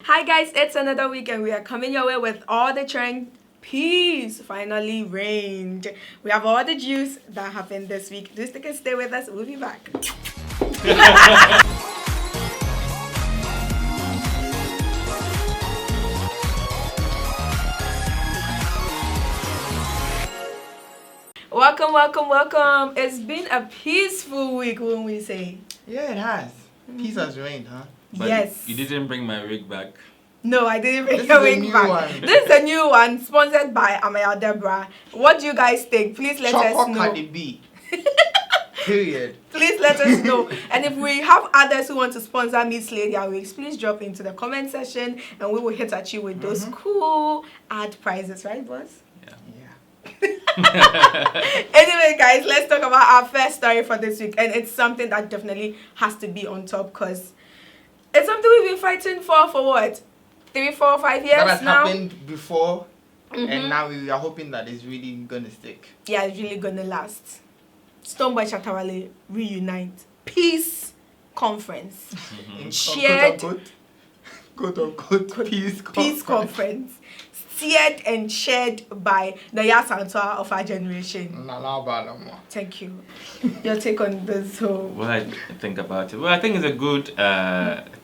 Hi guys, it's another week and we are coming your way with all the trend. Peace finally reigned. We have all the juice that happened this week. Do stick and stay with us. We'll be back. Welcome. It's been a peaceful week, won't we say? Yeah, it has. Peace has reigned, huh? But yes. You didn't bring my wig back. No, I didn't bring This your is a wig new back. one. This is a new one, sponsored by Amaya Deborah. What do you guys think? Please let us Choco know. Cardi B. Period. Please let us know. And if we have others who want to sponsor Miss Lady Wigs, please drop into the comment section and we will hit at you with those cool ad prizes, right, boss? Anyway, guys, let's talk about our first story for this week. And it's something that definitely has to be on top because it's something we've been fighting for what? 3, 4, 5 years That has now? happened before, and now we are hoping that it's really gonna stick. Yeah, it's really gonna last. Stonebwoy Shatta reunite. Peace conference. Shared Quote unquote peace conference. Steered and shared by the Yasantwa of our generation. Nana Addo. Thank you. Your take on this whole... What I think about it? Well, I think it's a good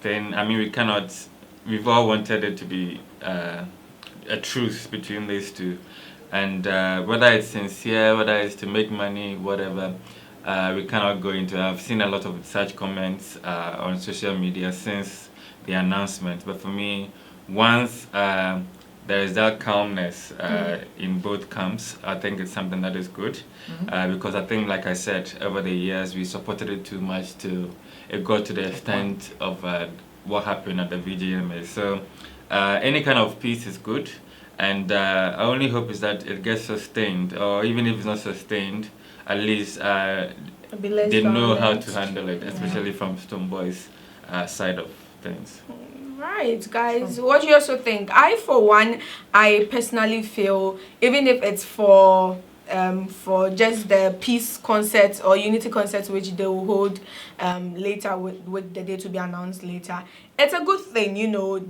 thing. I mean, we've all wanted it to be a truce between these two. And whether it's sincere, whether it's to make money, whatever, we cannot go into. I've seen a lot of such comments on social media since the announcement. But for me, once there is that calmness in both camps, I think it's something that is good. Because I think, like I said, over the years, we supported it too much to it got to the extent of what happened at the VGMA. So any kind of peace is good. And I only hope is that it gets sustained, or even if it's not sustained, at least they know how to handle it, especially from Stonebwoy's side of things. Right, guys. What do you also think? For one, I personally feel even if it's for just the peace concerts or unity concerts which they will hold later with the day to be announced later, it's a good thing.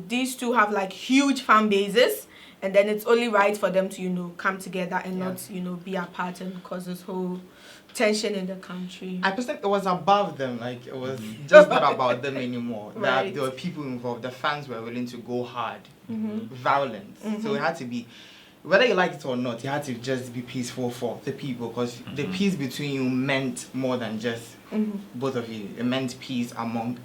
These two have like huge fan bases. And then it's only right for them to, come together and not, be apart and cause this whole tension in the country. I personally, it was above them. Like, it was just not about them anymore. Right. There were people involved. The fans were willing to go hard, violent. So it had to be, whether you like it or not, you had to just be peaceful for the people. Because the peace between you meant more than just both of you. It meant peace among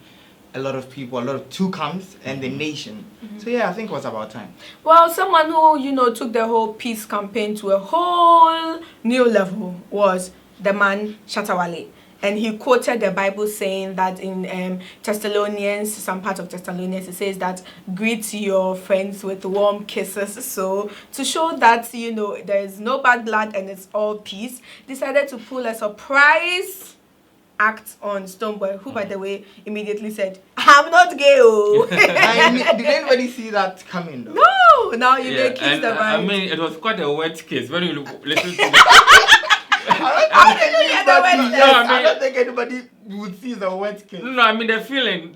a lot of people, a lot of two camps and the nation. So yeah, I think it was about time. Well, someone who, took the whole peace campaign to a whole new level was the man Shatta. And he quoted the Bible saying that in Thessalonians, some part of Thessalonians, it says that greet your friends with warm kisses. So to show that, there is no bad blood and it's all peace, decided to pull a surprise act on Stonebwoy, who by the way immediately said, "I'm not gay." Did anybody see that coming though? No, now you may kiss the I vibe. mean, it was quite a wet kiss when you listen to I don't think anybody would see the wet kiss. No, I mean the feeling.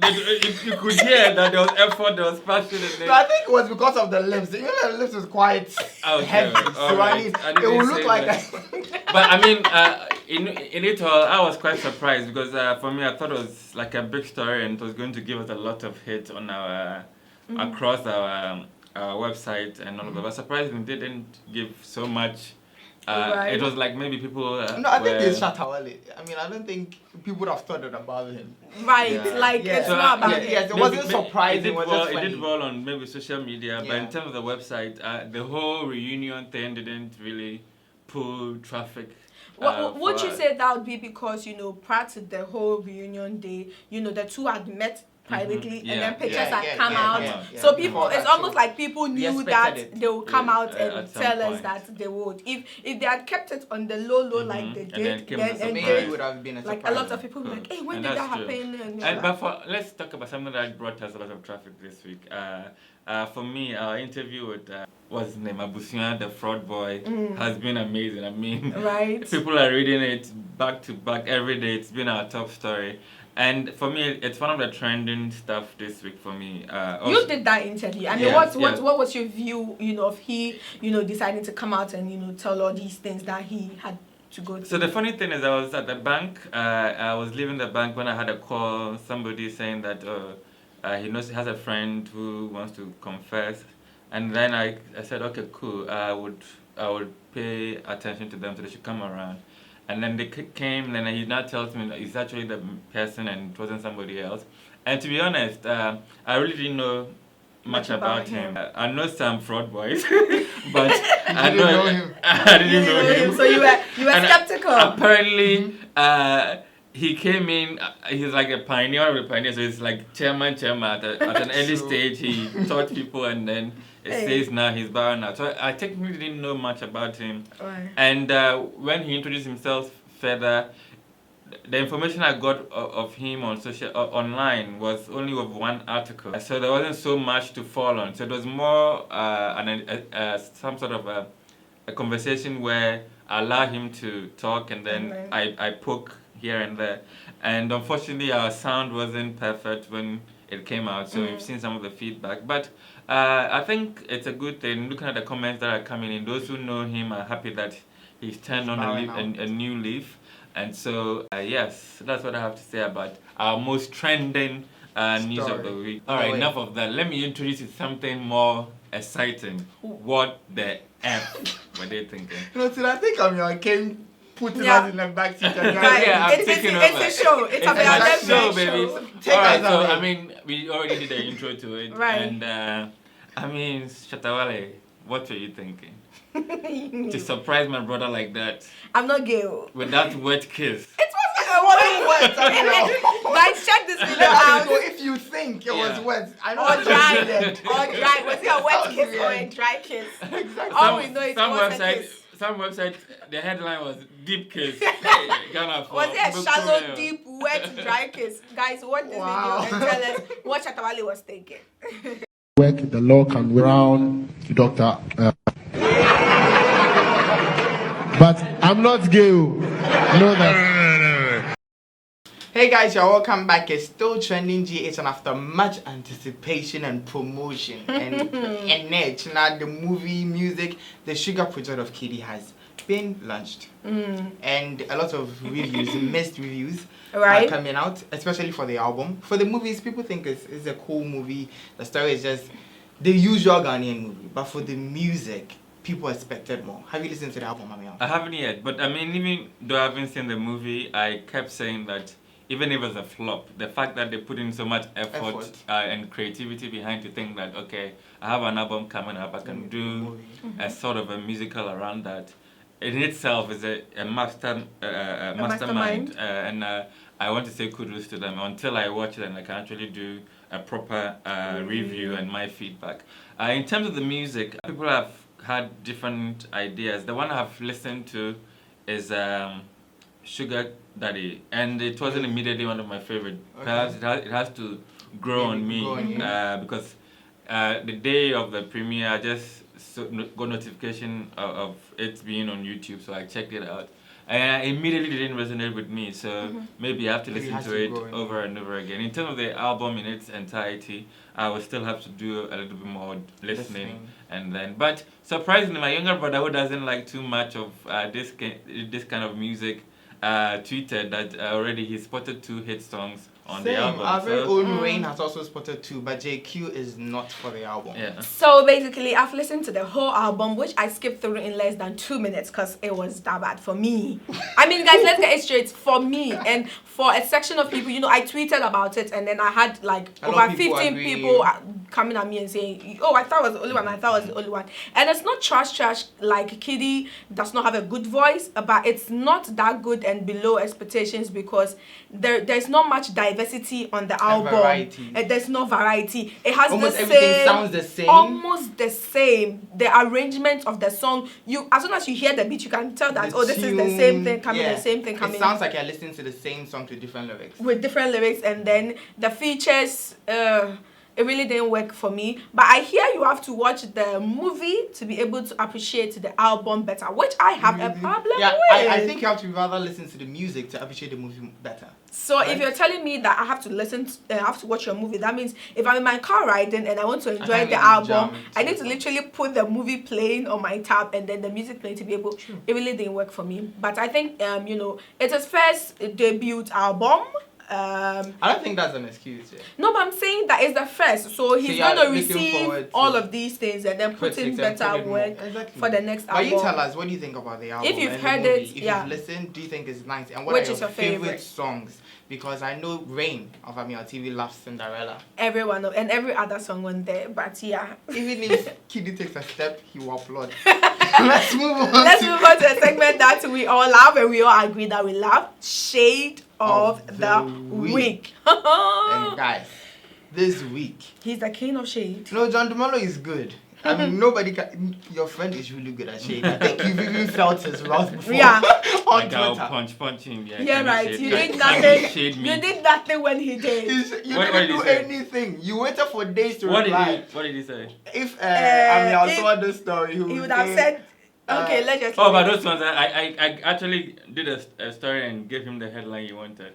You could hear that there was effort, there was passion in it. No, I think it was because of the lips. Even the lips was quite heavy. So right. I mean, it would look like But I mean, in it all, I was quite surprised because for me, I thought it was like a big story and it was going to give us a lot of hits on our across our website and all of that. But surprisingly, they didn't give so much. Right. It was like maybe people. No, I think it's Shatta. I mean, I don't think people would have thought it about him. Right, Yeah. like Yeah. it's So, not about yeah, it. yes, it wasn't surprising. It It was just it funny. did well on maybe social media, but in Yeah. terms of the website, the whole reunion thing didn't really pull traffic. Would for you us. say that would be because, prior to the whole reunion day, the two had met privately and then pictures had come out. So people, it's almost like people knew that they would come out and at some tell us point. that they would. If they had kept it on the low like they And then did, came as a Maybe surprise. it would have been a surprise. like a lot of people were like, hey, when And did that that's true. happen? And But let's talk about something that brought us a lot of traffic this week. For me, our interview with what's his name, Abusian, the fraud boy, has been amazing. I mean, right. people are reading it back to back every day. It's been our top story. And for me, it's one of the trending stuff this week for me. You did that interview. I mean, Yes, what was your view, of he, deciding to come out and, tell all these things that he had to go through? So the funny thing is, I was at the bank. I was leaving the bank when I had a call. Somebody saying that he knows he has a friend who wants to confess, and then I said, okay, cool. I would pay attention to them so they should come around. And then they came, and then he now tells me that it's actually the person and it wasn't somebody else. And to be honest, I really didn't know much about him. I know some fraud boys, but I didn't know him. So you were And skeptical. Apparently, he came in. He's like a pioneer of the pioneers. So he's like chairman at an early stage. He taught people, and then it says now he's bowing out. So I technically didn't know much about him. Right. And when he introduced himself further, the information I got of him on online was only of one article. So there wasn't so much to fall on. So it was more some sort of a conversation where I allow him to talk, and then I poke here and there. And unfortunately, our sound wasn't perfect when it came out, so we've seen some of the feedback. But I think it's a good thing. Looking at the comments that are coming in, those who know him are happy that he's turned on a new leaf. And so, yes, that's what I have to say about our most trending news of the week. All right, enough of that. Let me introduce you to something more exciting. What the F were they thinking? No, so I think I'm your king putting us in the back seat. It's a show. It's a show, baby. Show. Alright, so I mean, we already did the intro to it. Right. And I mean, Shatta, what were you thinking? To surprise my brother like that. I'm not gay. With that wet kiss. It was wet. Guys, check this video out. So if you think it was wet, I know or dry. Was it a wet kiss or a dry kiss? Exactly. All we know is a kiss. Some website, the headline was deep kiss. Was it a shallow, deep, wet, dry kiss? Guys, watch this video and tell us what Shatta was thinking. Work, the law can around doctor. But I'm not gay. Know that. Hey guys, you're welcome back. It's still trending GH, and after much anticipation and promotion and edge, now the movie, music, the Sugar project of Kiddy has been launched. And a lot of reviews, mixed reviews, are coming out, especially for the album. For the movies, people think it's a cool movie. The story is just the usual Ghanaian movie. But for the music, people expected more. Have you listened to the album, Mamiya? I haven't yet, but I mean, even though I haven't seen the movie, I kept saying that even if it's a flop, the fact that they put in so much effort. And creativity behind to think that, okay, I have an album coming up, I can do a sort of a musical around that. In itself is a mastermind. And I want to say kudos to them until I watch it and I can actually do a proper review and my feedback. In terms of the music, people have had different ideas. The one I've listened to is Sugar Daddy, and it wasn't immediately one of my favorite. Perhaps it has to grow on me because the day of the premiere, I just got notification of it being on YouTube, so I checked it out. And it immediately didn't resonate with me, so maybe I have to listen to it over and over again. In terms of the album in its entirety, I will still have to do a little bit more listening. And then. But surprisingly, my younger brother, who doesn't like too much of this kind of music, tweeted that already he spotted 2 hit songs on the album. Our very own Rain has also spotted 2, but JQ is not for the album. Yeah. So basically, I've listened to the whole album, which I skipped through in less than 2 minutes because it was that bad for me. I mean, guys, let's get it straight. For me and for a section of people, I tweeted about it, and then I had like over 15 people coming at me and saying, "Oh, I thought it was the only one. I thought it was the only one." And it's not trash. Like Kiddy does not have a good voice, but it's not that good and below expectations because there's not much diversity on the album. There's no variety. It has almost the everything same, sounds the same. Almost the same. The arrangement of the song, as soon as you hear the beat, you can tell that this is the same thing coming. The same thing coming. It sounds like you're listening to the same song to different lyrics. With different lyrics, and then the features. It really didn't work for me. But I hear you have to watch the movie to be able to appreciate the album better, which I have a problem Yeah, with. I think you have to rather listen to the music to appreciate the movie better. So if you're telling me that I have to I have to watch your movie, that means if I'm in my car riding and I want to enjoy the album, I need to literally put the movie playing on my tab and then the music playing to be able. It really didn't work for me. But I think it's his first debut album. I don't think that's an excuse. Yeah. No, but I'm saying that it's the first, so he's you're going to looking receive forward to all of these things and then put in better work for the next album. But you tell us, what do you think about the album? If you've and heard the movie? it, if yeah. you've listened, do you think it's nice? And what Which are is your your favorite favorite? songs? Because I know Rain of Amir TV loves Cinderella. Everyone and every other song on there, but yeah. Even if Kiddy takes a step, he will applaud. Let's move on. Let's move on to a segment that we all love and we all agree that we love. Shade of the week. And guys, this week, He's the king of shade. no, John Dumelo is good. I mean, nobody can. Your friend is really good at shade. I think you've even felt his wrath before. Yeah. On Like I'll Twitter. punch him. Yeah, Yeah, can right. shade You me? did Can nothing. shade me? You did nothing when he did. You What didn't did he do say? anything. You waited for days to What reply. what did he say? If I if- saw this story, He would have said, okay, let's just. Oh, but those ones, I actually did a story and gave him the headline he wanted.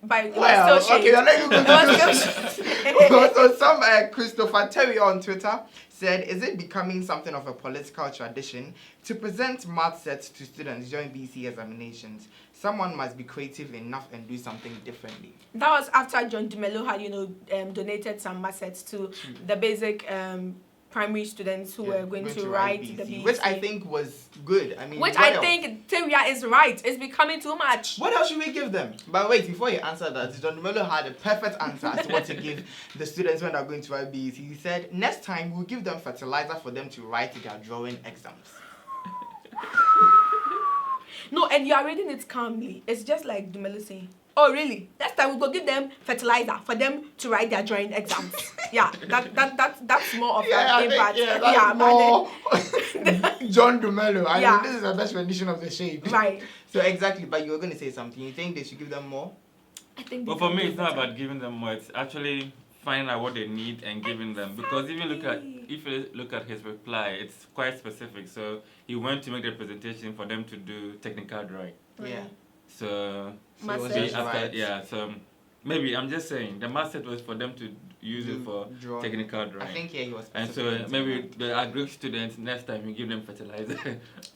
But it was Well, still okay, shade. you're not even going It to was still shade. So some Christopher Terry on Twitter said, is it becoming something of a political tradition to present math sets to students during BC examinations? Someone must be creative enough and do something differently. That was after John Dumelo had, donated some assets to the basic primary students who were going to write the BC. Which I think was good. I mean, Which what I else? think Teria is right. It's becoming too much. What else should we give them? But wait, before you answer that, John Dumelo had a perfect answer as to what to give the students when they're going to write BC. He said, next time we'll give them fertilizer for them to write their drawing exams. No, and you are reading it calmly. It's just like Dumelo saying, oh really? Next time we go give them fertilizer for them to write their drawing exams. Yeah, that's more of Yeah, an I impact. think, that's more John Dumelo. I Yeah. mean, this is the best rendition of the shade. Right. So exactly, but you were going to say something. You think they should give them more? I think. But for me, it's not about giving them more. It's actually finding out what they need and giving them. Because if you look at his reply, it's quite specific. So he went to make the presentation for them to do technical drawing. Yeah. So So it was Master. just right. yeah. So maybe I'm just saying the math set was for them to use it for Drawing. technical drawing. I think, yeah, he was And specific. so maybe the Greek students next time you give them fertilizer.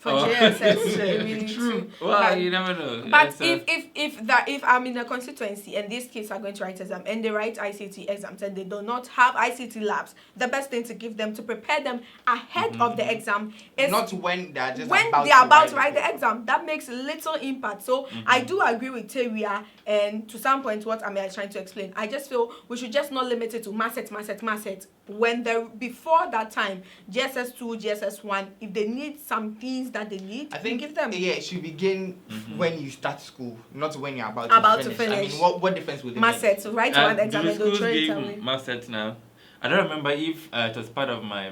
For Or- JSS, they really True. too. Well, But- you never know. But It's, if I'm in a constituency and these kids are going to write exam and they write ICT exams and they do not have ICT labs, the best thing to give them to prepare them ahead of the exam is Not when they're just when about they are about to to write the exam. That makes little impact. So I do agree with Teria, and to some point what Amir is trying to explain. I just feel we should just not limit it to math set. When before that time, GSS2, GSS1, if they need some things that they need, I think we give them. Yeah, it should begin when you start school, not when you're about to to finish. I mean, what difference would it Math make? set, write one exam do and they'll schools throw it give away. math sets now? I don't remember if it was part of my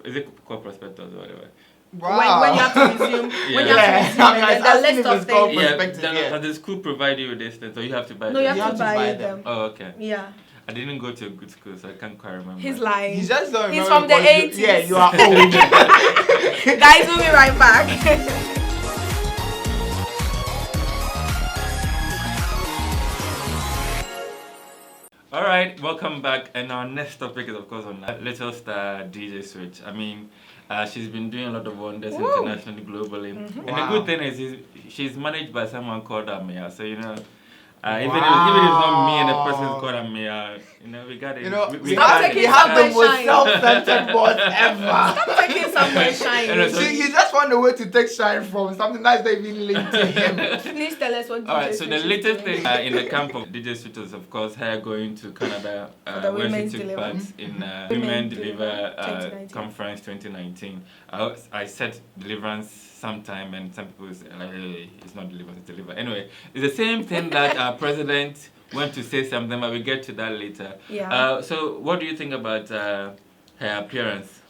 is it called prospectus or whatever. Wow. When you have to resume, when you Yeah. have to resume, I mean, I and was the asking list if of it's called things. Perspective, Does yeah. the school provide you with this thing, so you have to buy No, you them? have to buy them. Oh, okay. Yeah, I didn't go to a good school, so I can't quite remember. he's lying. You just don't He's remember from the because 80s. Yeah, you are old. Guys, we'll be right back. All right, welcome back. And our next topic is, of course, on Little Star DJ Switch. I mean, she's been doing a lot of wonders internationally, globally. And Wow. the good thing is she's managed by someone called Amia. So, you know, even if it's not me and the person is called Amia, you know, we got it. You know, we we Stop have, taking we have the somewhere most shine. self-centered boss ever. Stop taking somewhere shine. So- See, you just found a way to take shine from something that's not even linked to him. Please tell us what. All right, DJ so the Switch is latest doing. thing in the camp of DJ Switch is, of course, her going to Canada For the where she Women's took Deliver. part in Women Women Deliver Deliver 2019. Conference 2019. I said deliverance sometime, and some people say, like, hey, it's not deliver, it's deliver. Anyway, it's the same thing that our president went to say something, but we'll get to that later. Yeah. So what do you think about her appearance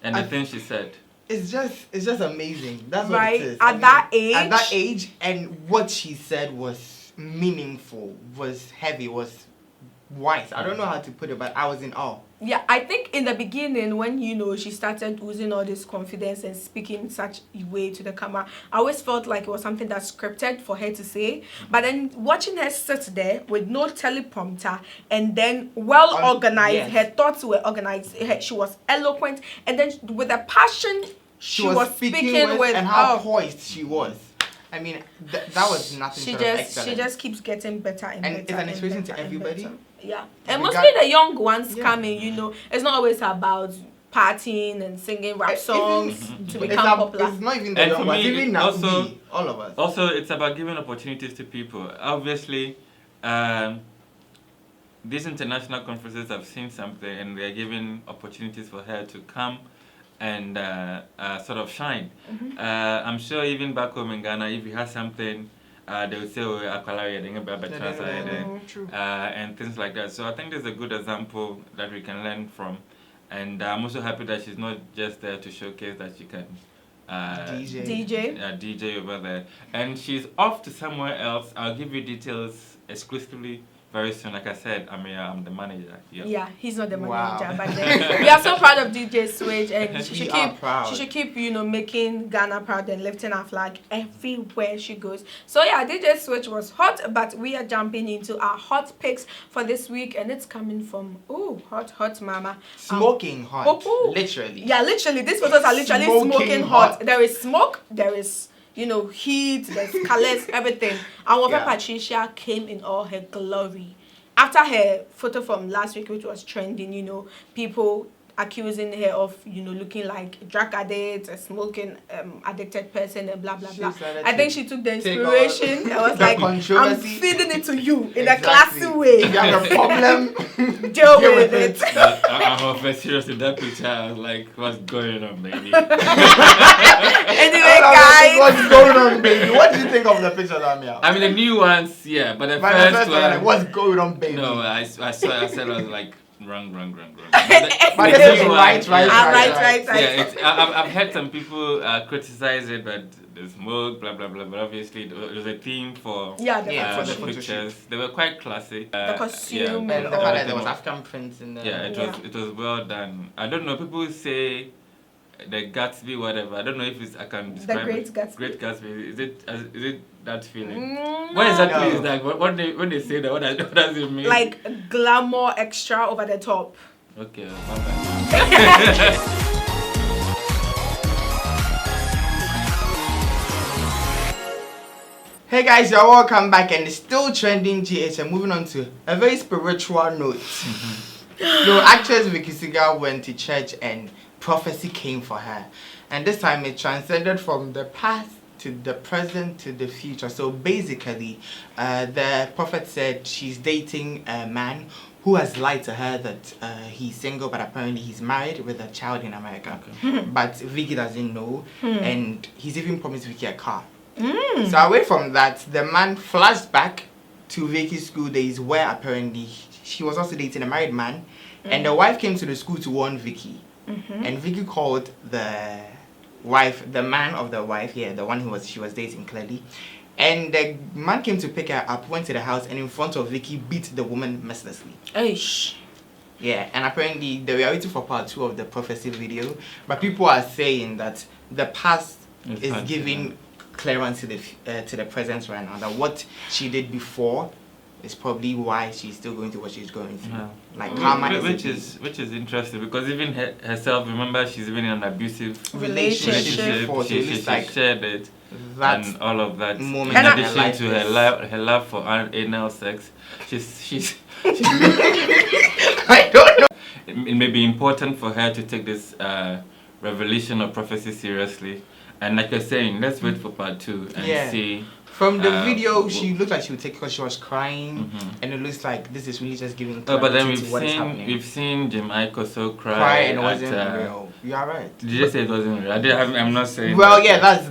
and the things she said? It's just amazing. That's what Right, it is. at that age? At that age, and what she said was meaningful, was heavy, was wise. I don't know how to put it, but I was in awe. Yeah, I think in the beginning when she started losing all this confidence and speaking in such a way to the camera, I always felt like it was something that's scripted for her to say. But then watching her sit there with no teleprompter and then well organized, her thoughts were organized. She was eloquent, and then with the passion she was speaking with, and how poised she was. I mean, that was nothing she short of excellent. She just keeps getting better and better. It's an inspiration to everybody. Yeah, and mostly the young ones coming. It's not always about partying and singing rap songs to become popular. It's not even the young ones. Even now, all of us. Also, it's about giving opportunities to people. Obviously, these international conferences have seen something, and they are giving opportunities for her to come and sort of shine. I'm sure even back home in Ghana, if you have something, they would say, "Oh, and things like that." So I think there's a good example that we can learn from, and I'm also happy that she's not just there to showcase that she can DJ over there, and she's off to somewhere else. I'll give you details exclusively very soon. Like I said, I'm the manager. Yeah, he's not the manager, but then we are so proud of DJ Switch, and she should keep making Ghana proud and lifting our flag everywhere she goes. So yeah, DJ Switch was hot, but we are jumping into our hot picks for this week, and it's coming from hot mama, smoking hot, literally. Yeah, literally, these photos are literally smoking hot. There is smoke, there is heat, there's colors, everything. And Patricia came in all her glory. After her photo from last week, which was trending, people accusing her of, looking like a drug addict, a smoking addicted person, and blah, blah, blah. I think she took the inspiration. I was like, I'm feeding it to you in a classy way. If you have a problem, deal with it. I'm very serious in that picture. I was like, what's going on, baby? Anyway, guys. What's going on, baby? What do you think of the picture, Lamia? I mean, the new ones, yeah, but the first one... Like, what's going on, baby? No, I said I was like, wrong. But this is right. Yeah, I've heard some people criticize it, but the smoke, blah, blah, blah, but obviously it was a theme for the pictures. They were quite classy. The costume and the fact that there was African prints in there. Yeah, it was well done. I don't know, people say the Gatsby, whatever. I don't know if I can describe the Great Gatsby. Great Gatsby. Is it that feeling? What exactly is that? When they say that, what does it mean? Like glamour, extra, over the top. Okay, my bad. Hey guys, you're welcome back, and it's still trending GH, and moving on to a very spiritual note. So actress Vicky Zugah went to church and prophecy came for her, and this time it transcended from the past to the present to the future. So basically the prophet said she's dating a man who has lied to her that he's single, but apparently he's married with a child in America. But Vicky doesn't know, and he's even promised Vicky a car. So away from that, the man flashed back to Vicky's school days, where apparently she was also dating a married man, and the wife came to the school to warn Vicky. And Vicky called the man of the wife, the one she was dating clearly. And the man came to pick her up, went to the house, and in front of Vicky beat the woman mercilessly. Eish. Yeah, and apparently they were waiting for part 2 of the prophecy video, but people are saying that the past is giving clearance to the present right now. That what she did before is probably why she's still going through what she's going through. Like karma, which is interesting, because even herself, remember, she's been in an abusive relationship. She shared it and all of that. In addition to her love for anal sex, she's I don't know. It may be important for her to take this revelation or prophecy seriously. And like you're saying, let's wait for part 2 and see. From the video, she looked like she would take it because she was crying, and it looks like this is really just giving. But then we've seen Jim Ike also cry and it wasn't real. You are right. Did you say it wasn't real? I'm not saying. Well, yeah, that's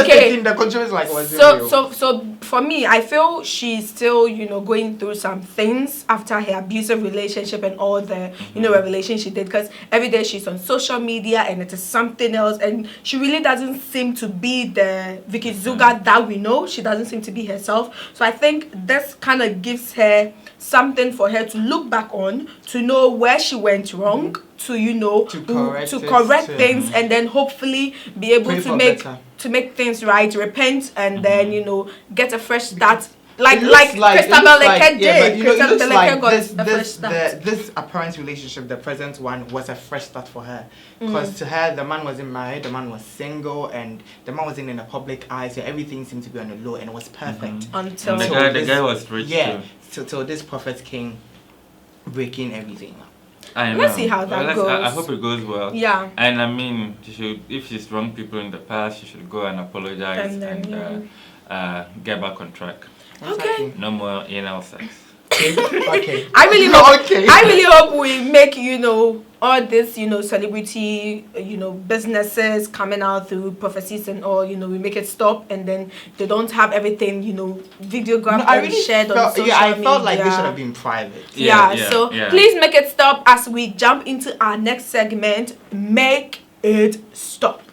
okay. The controversy like was real. So for me, I feel she's still, going through some things after her abusive relationship and all the, revelation she did. Because every day she's on social media and it is something else, and she really doesn't seem to be the Vicky Zugah that we know. She doesn't seem to be herself. So I think this kind of gives her something for her to look back on, to know where she went wrong, to correct things, and then hopefully be able to make things right, repent, and then get a fresh start. Like Christabel Leke did. Christabel Leke got a fresh start. This apparent relationship, the present one, was a fresh start for her. Because to her, the man wasn't married, the man was single, and the man wasn't in the public eye, so everything seemed to be on the low, and it was perfect. Until the guy was rich too. Till this prophet came breaking everything. I know. Let's see how that goes. I hope it goes well. Yeah. And I mean, if she's wronged people in the past, she should go and apologize and get back on track. Okay. No more anal sex. Okay. I really hope we make all this celebrity businesses coming out through prophecies and all, we make it stop, and then they don't have everything videographed and shared on social media. I felt like they should have been private. So please make it stop. As we jump into our next segment, make it stop.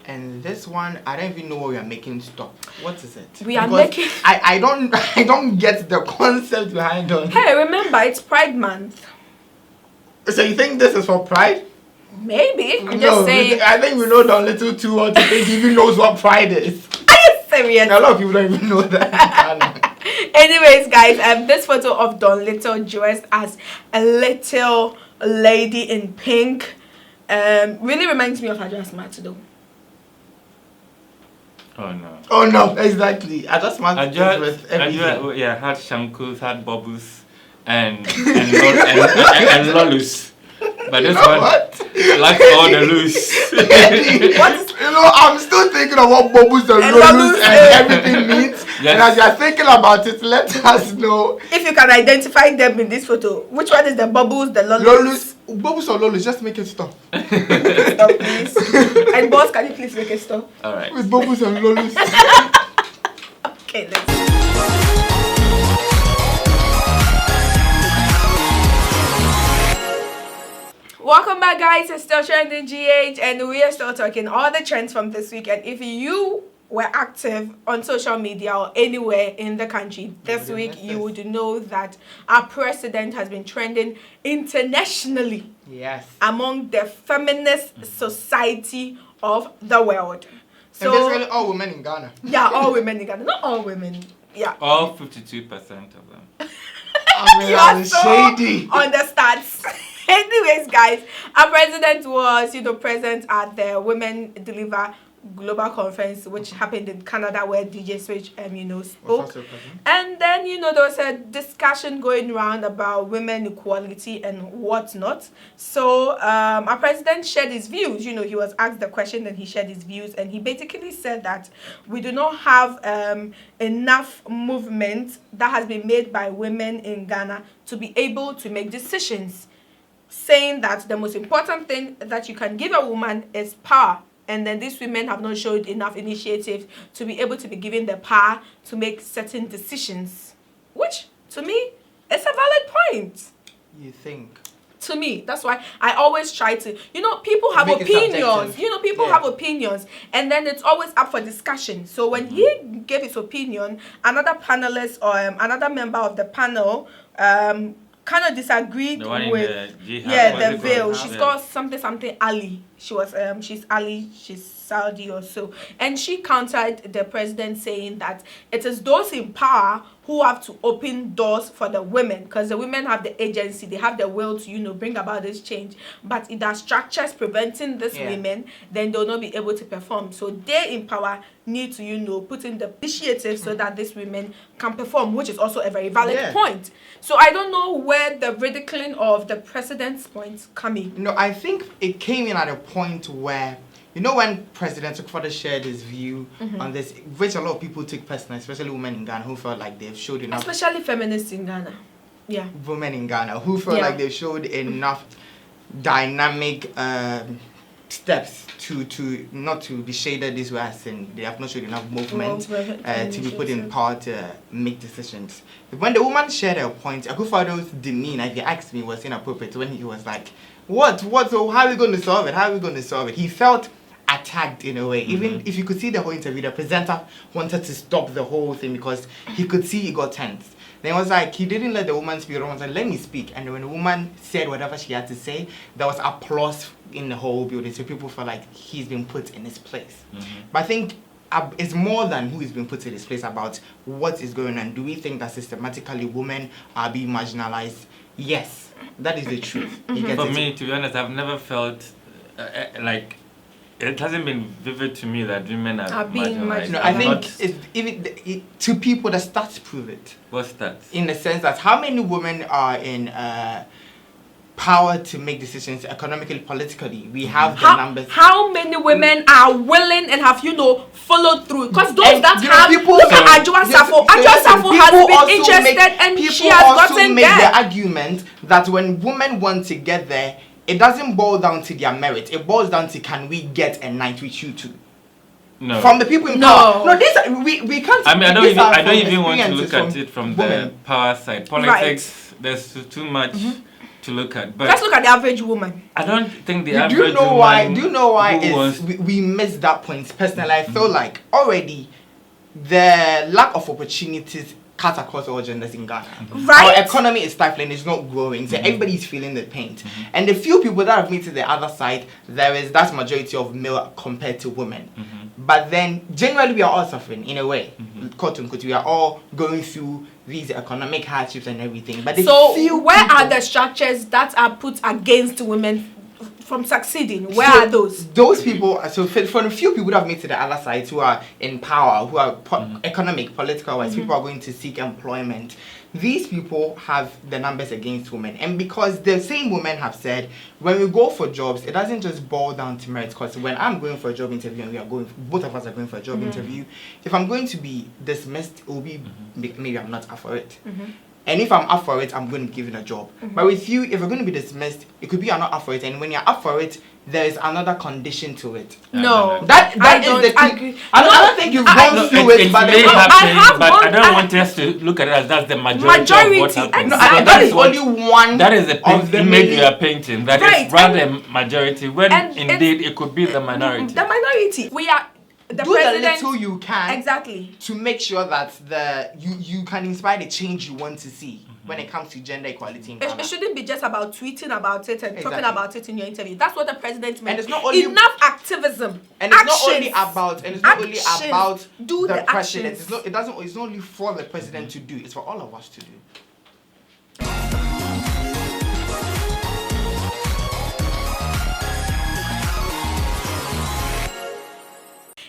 And this one, I don't even know what we are making stop. What is it? I don't get the concept behind it. Hey, remember, it's Pride Month. So you think this is for Pride? Maybe. I'm just saying. I think we know Don Little too well to think he even knows what Pride is. Are you serious? A lot of people don't even know that. Anyways, guys, this photo of Don Little dressed as a little lady in pink really reminds me of Adwoa Matado. Oh no, exactly. I just want to with everything. Had shankles, had bubbles, and lolus. But this one, like all the loose. I'm still thinking of what bubbles and lolus and everything means. Yes. And as you're thinking about it, let us know if you can identify them in this photo. Which one is the bubbles, the lolus? Bubbles or lolus, just make it stop. Stop, please. And boss, can you please make it stop? Alright. With bubbles and lolus. Okay, let's. Welcome back, guys. It's still Trending GH, and we are still talking all the trends from this week. And if you were active on social media or anywhere in the country this week, you would know that our president has been trending internationally. Yes. Among the feminist society of the world. So, and basically all women in Ghana. Yeah, all women in Ghana. Not all women. Yeah. All 52% of them. You are so shady on the stats. Anyways, guys, our president was, present at the Women Deliver Global Conference, which happened in Canada, where DJ Switch, spoke. And then, there was a discussion going around about women equality and whatnot. So, our president shared his views. He was asked the question and he shared his views. And he basically said that we do not have enough movement that has been made by women in Ghana to be able to make decisions. Saying that the most important thing that you can give a woman is power. And then these women have not showed enough initiative to be able to be given the power to make certain decisions. Which, to me, is a valid point. You think? To me, that's why I always try to, people have opinions. People have opinions. And then it's always up for discussion. So when he gave his opinion, another panelist or another member of the panel kind of disagreed with the veil. She's called something Ali. She's Ali, she's Saudi or so. And she countered the president saying that it is those in power who have to open doors for the women, because the women have the agency, they have the will to, bring about this change. But if there are structures preventing these women, then they'll not be able to perform. So they in power need to, put in the initiative so that these women can perform, which is also a very valid point. So I don't know where the ridiculing of the president's points come in. No, I think it came in at a point where, when President Akufo-Addo shared his view on this, which a lot of people took personally, especially women in Ghana who felt like they've showed enough. Especially feminists in Ghana. Yeah. Women in Ghana who felt like they showed enough dynamic steps to not to be shaded this way as in they have not showed enough movement to be put in power to make decisions. When the woman shared her point, Akufoado's demeanor, if you asked me, was inappropriate when he was like, what, so how are we going to solve it? He felt attacked in a way. Even if you could see the whole interview, the presenter wanted to stop the whole thing because he could see he got tense. Then it was like, he didn't let the woman speak. He was like, let me speak. And when the woman said whatever she had to say, there was applause in the whole building. So people felt like he's been put in his place. But I think it's more than who is being put in his place about what is going on. Do we think that systematically women are being marginalized? Yes, that is the truth. For me, to be honest, I've never felt like it hasn't been vivid to me that women are being marginalized. No, I think to people, the stats prove it. What stats? In the sense that how many women are in power to make decisions economically, politically. We have the numbers. How many women are willing and have followed through? Because those that have look at Adjoa Safo. Adjoa Safo has been interested and she has gotten make there. The argument that when women want to get there, it doesn't boil down to their merit. It boils down to, can we get a night with you too? No. From the people in power. No, this we can't. I mean, I don't even want to look at it from the power side. Politics, there's too much to look at. But let's look at the average woman. I don't think the average woman. Do you know why we missed that point? Personally, I feel like already the lack of opportunities cut across all genders in Ghana. Right. Our economy is stifling, it's not growing, so everybody's feeling the pain. And the few people that have made to the other side, there is that majority of male compared to women. But then, generally, we are all suffering in a way. Quote unquote, we are all going through these economic hardships and everything. But where are the structures that are put against women from succeeding? Where are those? Those people, so for the few people that have made to the other side who are in power, who are economic, political wise, people are going to seek employment. These people have the numbers against women. And because the same women have said, when we go for jobs, it doesn't just boil down to merit. Because when I'm going for a job interview and both of us are going for a job interview, if I'm going to be dismissed, it will be maybe I'm not up for it. And if I'm up for it, I'm going to be given a job. But with you, if you're going to be dismissed, it could be you're not up for it. And when you're up for it, there is another condition to it. No. That is the thing. I don't think you've gone through it, but I don't want us to look at it as that's the majority of what happens. No, that is only one. That is the image you are painting. That is rather majority, when indeed it could be the minority. The minority. We are... Do the little you can exactly to make sure that you can inspire the change you want to see when it comes to gender equality in Ghana. It shouldn't be just about tweeting about it and talking about it in your interview. That's what the president meant. And it's not only enough activism. And it's not only about do the president. actions. It's not only for the president to do. It's for all of us to do.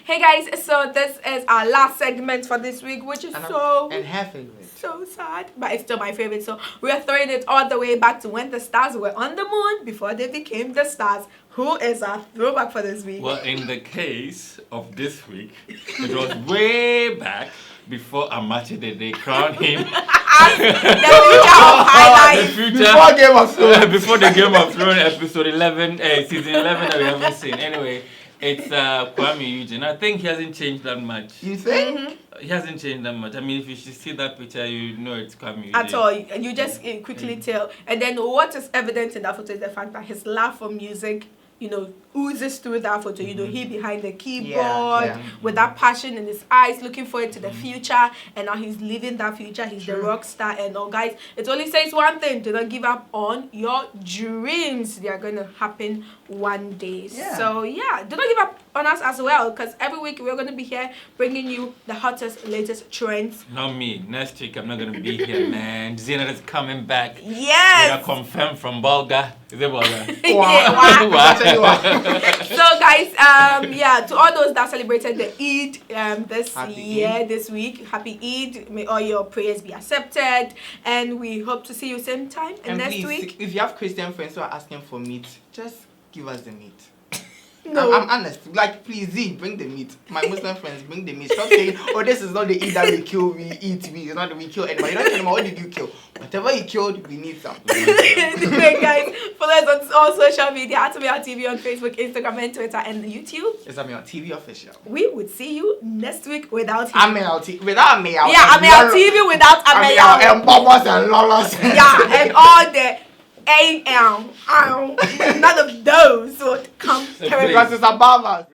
Hey guys, so this is our last segment for this week, which is and her favorite. So sad, but it's still my favorite. So we are throwing it all the way back to when the stars were on the moon before they became the stars. Who is our throwback for this week? Well, in the case of this week, it was way back before Amache they crowned him. The future of highlights. Before Game of Thrones. Before the Game of Thrones episode 11, season 11 that we haven't seen. Anyway. It's Kwame Eugene. I think he hasn't changed that much. You think? He hasn't changed that much. I mean, if you should see that picture, you know it's Kwame Eugene. At all. You just quickly tell. And then what is evident in that photo is the fact that his love for music, oozes through that photo. He behind the keyboard with that passion in his eyes, looking forward to the future. And now he's living that future. He's the rock star and all. Guys, it only says one thing. Do not give up on your dreams. They are going to happen one day. Yeah. So, do not give up on us as well. Because every week we're going to be here bringing you the hottest, latest trends. Not me. Next week I'm not going to be here, man. Zena is coming back. Yes. They are confirmed from Bulga. Is it Bulga? Wow. So guys, to all those that celebrated the Eid this week, happy Eid. May all your prayers be accepted, and we hope to see you same time and next please, week. If you have Christian friends who are asking for meat, just give us the meat. No. I'm honest. Like, please, Z, bring the meat. My Muslim friends, bring the meat. Stop saying, oh, this is not the eat that we kill, we eat. It's not that we kill anybody. You don't tell them, what did you kill? Whatever you killed, we need some. Anyway, guys, follow us on all social media at Amia TV on Facebook, Instagram, and Twitter, and YouTube. It's Amia TV official. We would see you next week without him. Amia TV, without Amia. Yeah, Amia TV without Amia. And Bobbos and Lolos. Yeah, and all the none of those would come. Because it's above us.